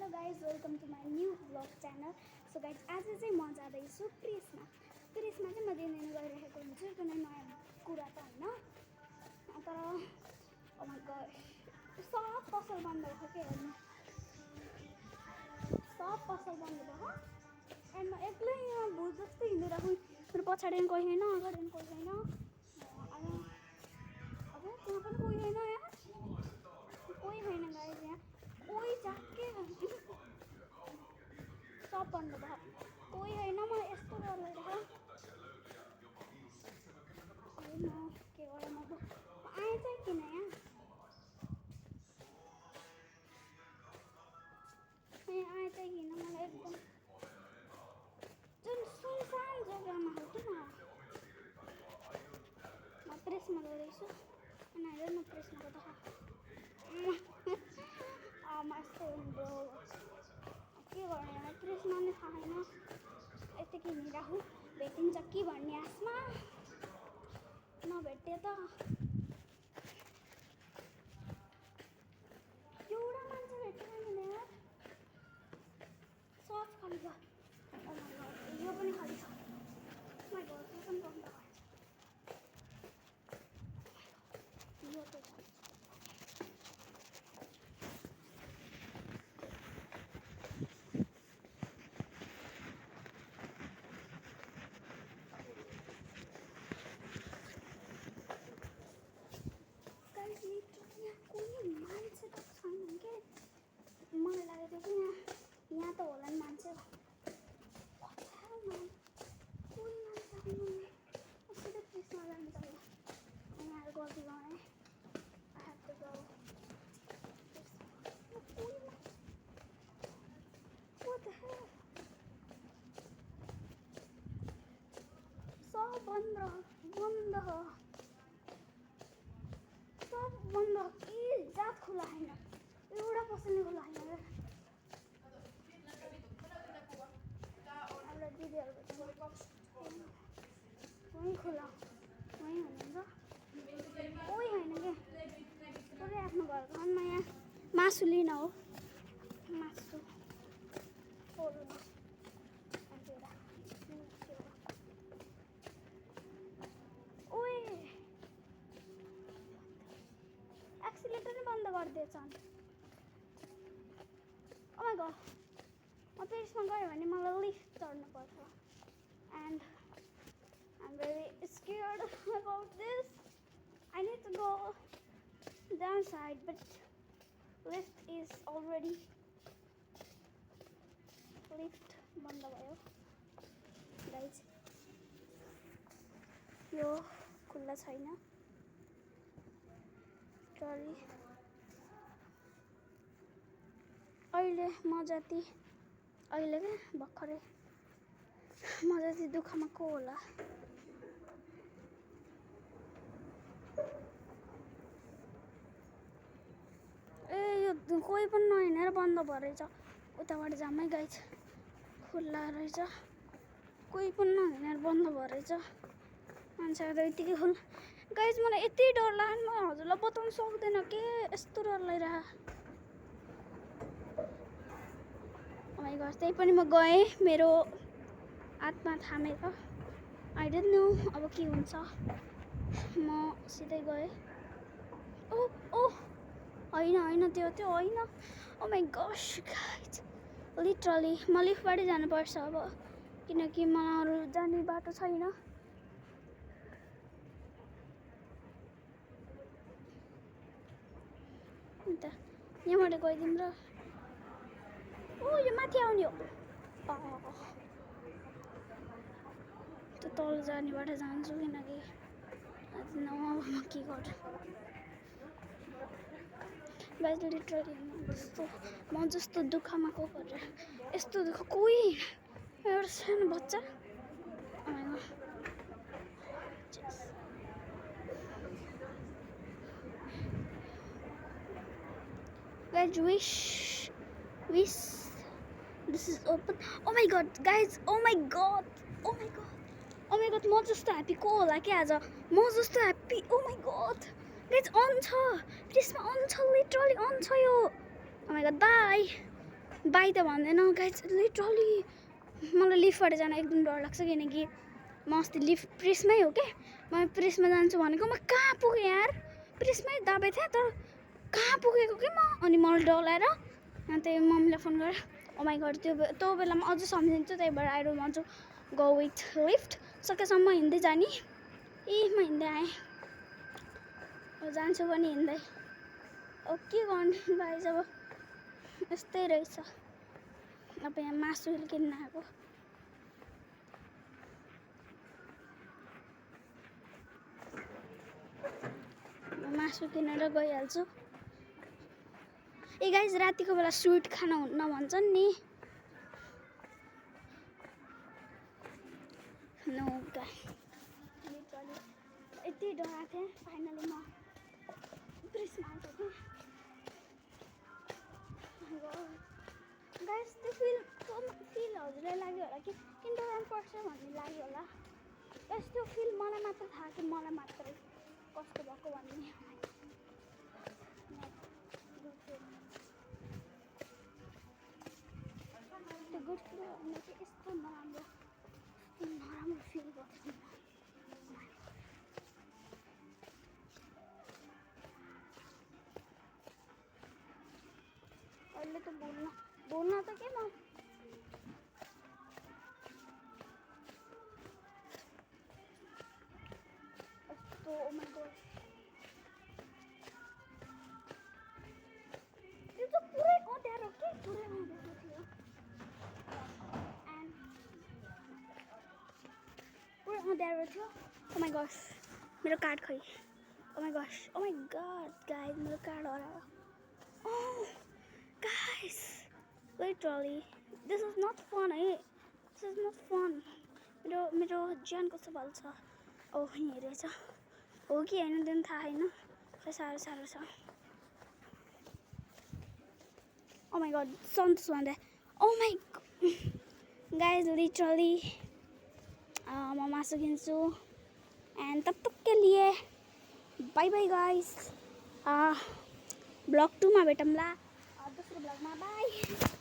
Hello guys welcome to my new blog channel. So guys आज चाहिँ म जाँदैछु प्रेसमा चाहिँ म दिनदिन गइरहेको हुन्छु कुनै नयाँ कुरा त होइन, तर सब पसल बन्द भएको के हेर्नु, सब पसल बन्द भएको एन्ड म एक्लै यहाँ भुत जस्तो हिँडिरहेको। मेरो पछाडि कोही छैन, अगाडि कोही छैन, अब त्यहाँ पनि कोही छैन, यहाँ कोही छैन गाइज, यहाँ कोही झ्याक्कै सब बन्द भयो, कोही होइन। मलाई यस्तो डर लागिरहेको म के गरौँ, अब आएँ चाहिँ किन यहाँ आएँ चाहिँ किन, मलाई एकदम जुन सुनसान जग्गामा हो कि म प्रेसमा गइरहेछु अनि हेर म प्रेसमा गर्दा यस्तै हुन्थ्यो, के गर्ने, प्रेसमा नि थाहा छैन, यतिकै हिँडिराखौँ भेटिन्छ कि भन्ने आसमा, नभेटे त एउटा मान्छे भेटेन नि, सब खाली छ। यो पनि खाली छ, माइ गॉड, यो पनि बन्द भएछ, यो त कोही मान्छे त छैन के, मलाई लागेको थियो कि यहाँ त होला नि मान्छे, कोही मान्छे छैन, सिधै प्रेसमा जानु पर्यो। यहाँ गल्ती गरेँ, I have to go. What the hell? सब बन्द सब बन्द, के जात खुला छैन, एउटा पसलले खुला छैन। हाम्रो दिदीहरूको वहीँ खुला, वहीँ हुनुहुन्छ, कोही होइन क्या, पुरै आफ्नो घरको घरमा यहाँ मासु लिन हो, मासु पोल्नु एक्सिलेटर नै बन्द गरिदिएछन्। ओ माइ गॉड, म प्रेसमा गएँ भने मलाई लिफ्ट चढ्नु पर्छ and I am very scared about this. I need to go down side but lift is already, lift बन्द भयो गाइज, यो खुल्ला छैन। ट्रली अहिले म जति अहिले क्या भर्खरै म जति दुःखमा को होला। ए यो कोही पनि नहिँडेर बन्द भयो रहेछ, उताबाट जामै गाइज खुल्ला रहेछ, कोही पनि नहिँडेर बन्द भयो रहेछ, मान्छेहरू यतिकै खुल्ला। गाइज मलाई यति डर लाग्यो, म हजुरलाई बताउनु सक्दैन के, यस्तो डर लागिरहेको। माइ गॉड, त्यही पनि म गएँ मेरो आत्मा थामेर, आई डोन्ट नो अब के हुन्छ, म सिधै गएँ। ओ होइन त्यो होइन, ओ माइ गॉश गाइज, लिटरली म लिफ्टबाटै जानुपर्छ अब, किनकि मलाई अरू जाने बाटो छैन। अन्त यहाँबाट गइदिउँ र, ओ यो माथि आउने हो, त्यो तल जाने बाटो जान्छु, किनकि म के गर्छु गाइज, लिटरली म जस्तो दुःखमा को गरेर, यस्तो दुःख कोही, एउटा सानो बच्चा, guys, wish this is open. Oh my god guys, oh my god, म जस्तो ह्याप्पी को होला के आज, म जस्तो happy, oh my god guys, on छ प्रेसमा, अन छ, लिटरली अन छ यो, oh my god, bye. Bye त भन्दैन गाइज लिटरली मलाई लिफ्टबाट जान एकदम डर लाग्छ किनकि म अस्ति लिफ्ट प्रेसमै हो क्या म प्रेसमा जान्छु भनेको म कहाँ पुगेँ यार प्रेसमै दाबे थिएँ तर कहाँ पुगेको कि म अनि मलाई डलाएर अनि त्यही मम्मीलाई फोन गरेर ओ माई गड त्यो बेलामा अझै सम्झिन्छु त्यही भएर I don't want to go with lift सकेसम्म हिँड्दै जाने म हिँड्दै आएँ जान्छु पनि हिँड्दै के गर्नु गाइज अब यस्तै रहेछ अब यहाँ मासु किन्न आएको मासु किनेर गइहाल्छु गाइज रातिको बेला स्विट खान हुन्न भन्छन् नि नो गाई यति डराएको थिएँ फाइनली म प्रेसमा आएको थिएँ गाइस त्यो फिल हजुरलाई लाग्यो होला कि इन्टरभ्यू पर्छ भन्ने लाग्यो होला गाइस त्यो फिल मलाई मात्र थाहा कि मलाई मात्रै कस्तो भएको भन्ने त्यो गुड फिल भन्ने चाहिँ यस्तो नराम्रो फिल गर्छ अहिले त बोल्न त के म यस्तो ओ माई गॉड त्यो त पुरै अँध्यारो के पुरै अँध्यारो थियो एन्ड पुरै अँध्यारो थियो ओ माई गॉड मेरो कार्ड खै ओ माई गॉड गाइस मेरो कार्ड हरायो Guys, literally, this is not fun, This is not fun. मेरो ज्यानको सवाल छ यहीँ रहेछ हो कि होइन त्यो थाहा छैन खै साह्रो छ ओ माई गॉड सन्तोष भन्दा ओ माई गाइज लिटरली म मासु किन्छु एन्ड तब तक के लिए बाई बाई गाइज ब्लग 2 मा भेटौँला दोस्रो ब्लगमा बाई